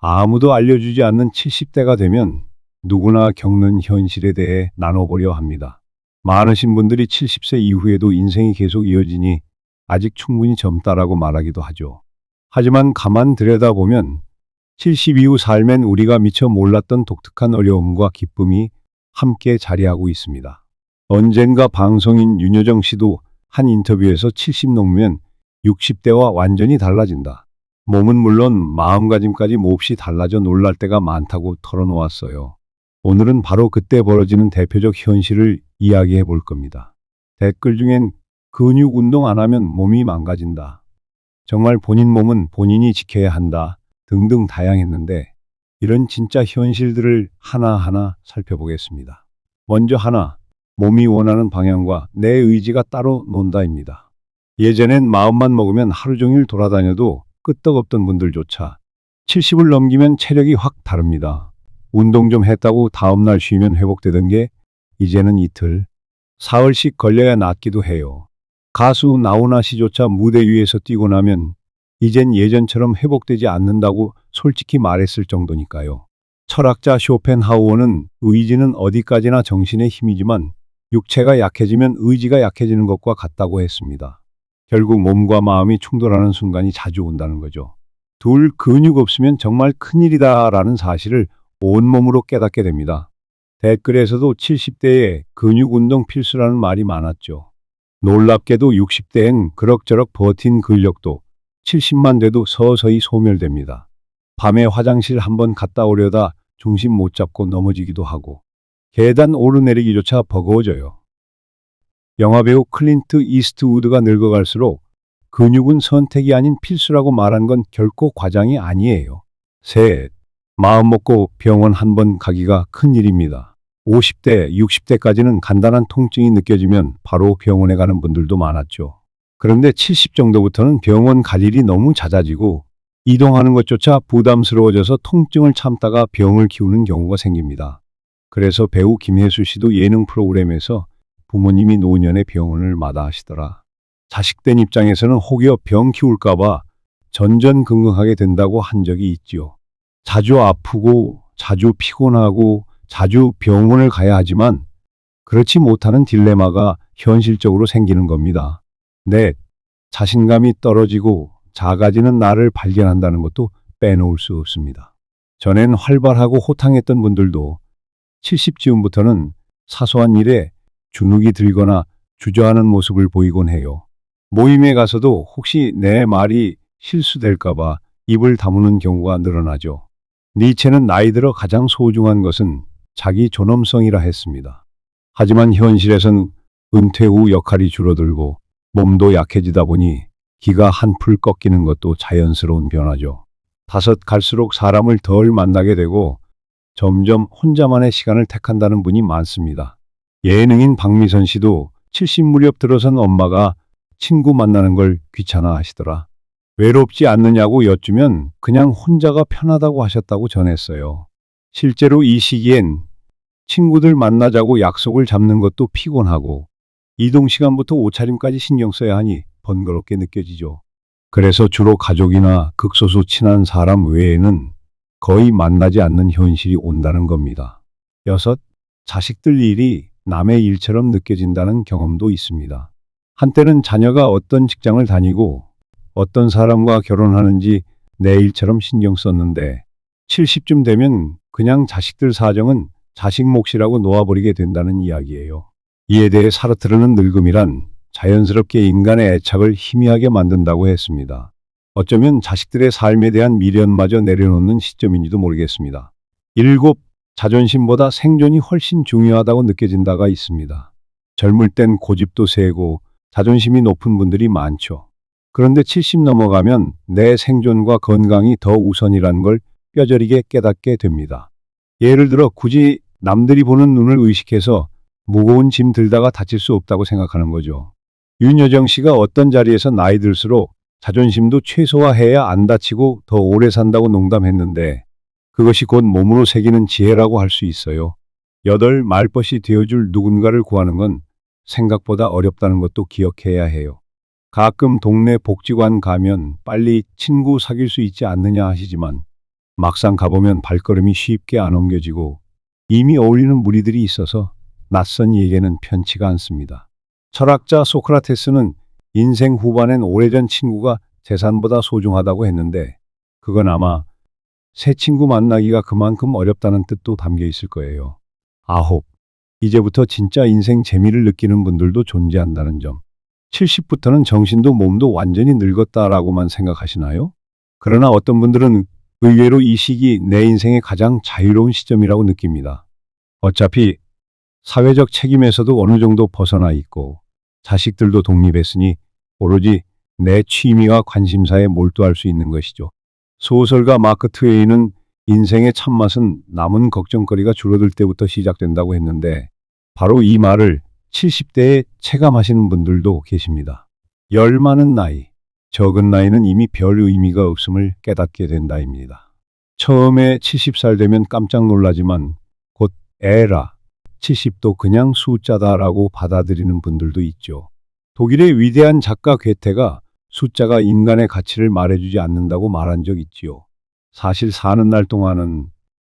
아무도 알려주지 않는 70대가 되면 누구나 겪는 현실에 대해 나눠보려 합니다. 많으신 분들이 70세 이후에도 인생이 계속 이어지니 아직 충분히 젊다라고 말하기도 하죠. 하지만 가만 들여다보면 70 이후 삶엔 우리가 미처 몰랐던 독특한 어려움과 기쁨이 함께 자리하고 있습니다. 언젠가 방송인 윤여정 씨도 한 인터뷰에서 70 넘으면 60대와 완전히 달라진다. 몸은 물론 마음가짐까지 몹시 달라져 놀랄 때가 많다고 털어놓았어요. 오늘은 바로 그때 벌어지는 대표적 현실을 이야기해 볼 겁니다. 댓글 중엔 근육 운동 안 하면 몸이 망가진다. 정말 본인 몸은 본인이 지켜야 한다. 등등 다양했는데 이런 진짜 현실들을 하나하나 살펴보겠습니다. 먼저 하나, 몸이 원하는 방향과 내 의지가 따로 논다입니다. 예전엔 마음만 먹으면 하루 종일 돌아다녀도 끄떡없던 분들조차 70을 넘기면 체력이 확 다릅니다. 운동 좀 했다고 다음날 쉬면 회복되던 게 이제는 이틀, 사흘씩 걸려야 낫기도 해요. 가수 나훈아 씨조차 무대 위에서 뛰고 나면 이젠 예전처럼 회복되지 않는다고 솔직히 말했을 정도니까요. 철학자 쇼펜하우어는 의지는 어디까지나 정신의 힘이지만 육체가 약해지면 의지가 약해지는 것과 같다고 했습니다. 결국 몸과 마음이 충돌하는 순간이 자주 온다는 거죠. 둘 근육 없으면 정말 큰일이다라는 사실을 온몸으로 깨닫게 됩니다. 댓글에서도 70대에 근육 운동 필수라는 말이 많았죠. 놀랍게도 60대엔 그럭저럭 버틴 근력도 70만 돼도 서서히 소멸됩니다. 밤에 화장실 한번 갔다 오려다 중심 못 잡고 넘어지기도 하고 계단 오르내리기조차 버거워져요. 영화배우 클린트 이스트우드가 늙어갈수록 근육은 선택이 아닌 필수라고 말한 건 결코 과장이 아니에요. 셋, 마음 먹고 병원 한번 가기가 큰일입니다. 50대, 60대까지는 간단한 통증이 느껴지면 바로 병원에 가는 분들도 많았죠. 그런데 70 정도부터는 병원 갈 일이 너무 잦아지고 이동하는 것조차 부담스러워져서 통증을 참다가 병을 키우는 경우가 생깁니다. 그래서 배우 김혜수 씨도 예능 프로그램에서 부모님이 노년에 병원을 마다하시더라. 자식된 입장에서는 혹여 병 키울까봐 전전긍긍하게 된다고 한 적이 있지요. 자주 아프고 자주 피곤하고 자주 병원을 가야 하지만 그렇지 못하는 딜레마가 현실적으로 생기는 겁니다. 넷, 자신감이 떨어지고 작아지는 나를 발견한다는 것도 빼놓을 수 없습니다. 전엔 활발하고 호탕했던 분들도 70 즈음부터는 사소한 일에 주눅이 들거나 주저하는 모습을 보이곤 해요. 모임에 가서도 혹시 내 말이 실수될까봐 입을 다무는 경우가 늘어나죠. 니체는 나이 들어 가장 소중한 것은 자기 존엄성이라 했습니다. 하지만 현실에선 은퇴 후 역할이 줄어들고 몸도 약해지다 보니 기가 한풀 꺾이는 것도 자연스러운 변화죠. 다섯, 갈수록 사람을 덜 만나게 되고 점점 혼자만의 시간을 택한다는 분이 많습니다. 예능인 박미선 씨도 70 무렵 들어선 엄마가 친구 만나는 걸 귀찮아 하시더라. 외롭지 않느냐고 여쭈면 그냥 혼자가 편하다고 하셨다고 전했어요. 실제로 이 시기엔 친구들 만나자고 약속을 잡는 것도 피곤하고 이동 시간부터 옷차림까지 신경 써야 하니 번거롭게 느껴지죠. 그래서 주로 가족이나 극소수 친한 사람 외에는 거의 만나지 않는 현실이 온다는 겁니다. 여섯, 자식들 일이 남의 일처럼 느껴진다는 경험도 있습니다. 한때는 자녀가 어떤 직장을 다니고 어떤 사람과 결혼하는지 내 일처럼 신경 썼는데 70쯤 되면 그냥 자식들 사정은 자식 몫이라고 놓아버리게 된다는 이야기예요. 이에 대해 사르트르는 늙음이란 자연스럽게 인간의 애착을 희미하게 만든다고 했습니다. 어쩌면 자식들의 삶에 대한 미련마저 내려놓는 시점인지도 모르겠습니다. 일곱, 자존심보다 생존이 훨씬 중요하다고 느껴진다가 있습니다. 젊을 땐 고집도 세고 자존심이 높은 분들이 많죠. 그런데 70 넘어가면 내 생존과 건강이 더 우선이란 걸 뼈저리게 깨닫게 됩니다. 예를 들어 굳이 남들이 보는 눈을 의식해서 무거운 짐 들다가 다칠 수 없다고 생각하는 거죠. 윤여정 씨가 어떤 자리에서 나이 들수록 자존심도 최소화해야 안 다치고 더 오래 산다고 농담했는데 그것이 곧 몸으로 새기는 지혜라고 할 수 있어요. 여덟, 말벗이 되어줄 누군가를 구하는 건 생각보다 어렵다는 것도 기억해야 해요. 가끔 동네 복지관 가면 빨리 친구 사귈 수 있지 않느냐 하시지만 막상 가보면 발걸음이 쉽게 안 옮겨지고 이미 어울리는 무리들이 있어서 낯선 이에게는 편치가 않습니다. 철학자 소크라테스는 인생 후반엔 오래전 친구가 재산보다 소중하다고 했는데 그건 아마 새 친구 만나기가 그만큼 어렵다는 뜻도 담겨 있을 거예요. 9. 이제부터 진짜 인생 재미를 느끼는 분들도 존재한다는 점. 70부터는 정신도 몸도 완전히 늙었다라고만 생각하시나요? 그러나 어떤 분들은 의외로 이 시기 내 인생의 가장 자유로운 시점이라고 느낍니다. 어차피 사회적 책임에서도 어느 정도 벗어나 있고 자식들도 독립했으니 오로지 내 취미와 관심사에 몰두할 수 있는 것이죠. 소설가 마크 트웨이는 인생의 참맛은 남은 걱정거리가 줄어들 때부터 시작된다고 했는데 바로 이 말을 70대에 체감하시는 분들도 계십니다. 열 많은 나이, 적은 나이는 이미 별 의미가 없음을 깨닫게 된다입니다. 처음에 70살 되면 깜짝 놀라지만 곧 에라, 70도 그냥 숫자다라고 받아들이는 분들도 있죠. 독일의 위대한 작가 괴테가 숫자가 인간의 가치를 말해주지 않는다고 말한 적 있지요. 사실 사는 날 동안은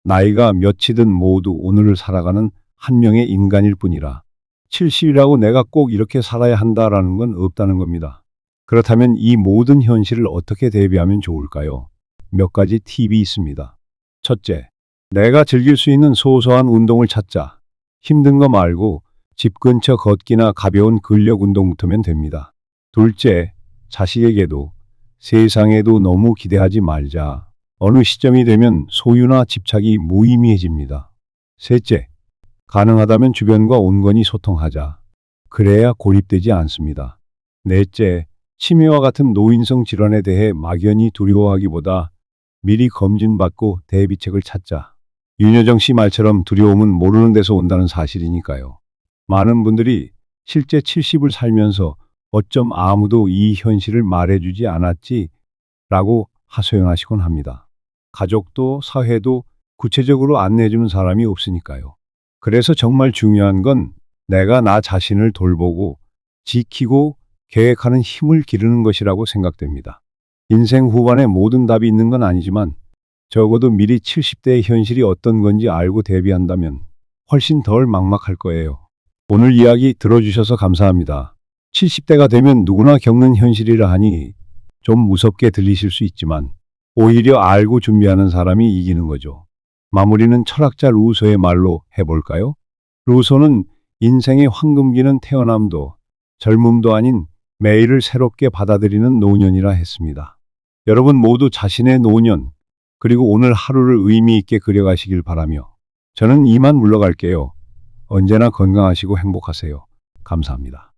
나이가 몇이든 모두 오늘을 살아가는 한 명의 인간일 뿐이라 70이라고 내가 꼭 이렇게 살아야 한다라는 건 없다는 겁니다. 그렇다면 이 모든 현실을 어떻게 대비하면 좋을까요? 몇 가지 팁이 있습니다. 첫째, 내가 즐길 수 있는 소소한 운동을 찾자. 힘든 거 말고 집 근처 걷기나 가벼운 근력 운동부터면 됩니다. 둘째, 자식에게도 세상에도 너무 기대하지 말자. 어느 시점이 되면 소유나 집착이 무의미해집니다. 셋째, 가능하다면 주변과 온건히 소통하자. 그래야 고립되지 않습니다. 넷째, 치매와 같은 노인성 질환에 대해 막연히 두려워하기보다 미리 검진받고 대비책을 찾자. 윤여정 씨 말처럼 두려움은 모르는 데서 온다는 사실이니까요. 많은 분들이 실제 70을 살면서 어쩜 아무도 이 현실을 말해주지 않았지? 라고 하소연하시곤 합니다. 가족도 사회도 구체적으로 안내해주는 사람이 없으니까요. 그래서 정말 중요한 건 내가 나 자신을 돌보고 지키고 계획하는 힘을 기르는 것이라고 생각됩니다. 인생 후반에 모든 답이 있는 건 아니지만 적어도 미리 70대의 현실이 어떤 건지 알고 대비한다면 훨씬 덜 막막할 거예요. 오늘 이야기 들어주셔서 감사합니다. 70대가 되면 누구나 겪는 현실이라 하니 좀 무섭게 들리실 수 있지만 오히려 알고 준비하는 사람이 이기는 거죠. 마무리는 철학자 루소의 말로 해볼까요? 루소는 인생의 황금기는 태어남도 젊음도 아닌 매일을 새롭게 받아들이는 노년이라 했습니다. 여러분 모두 자신의 노년 그리고 오늘 하루를 의미 있게 그려가시길 바라며 저는 이만 물러갈게요. 언제나 건강하시고 행복하세요. 감사합니다.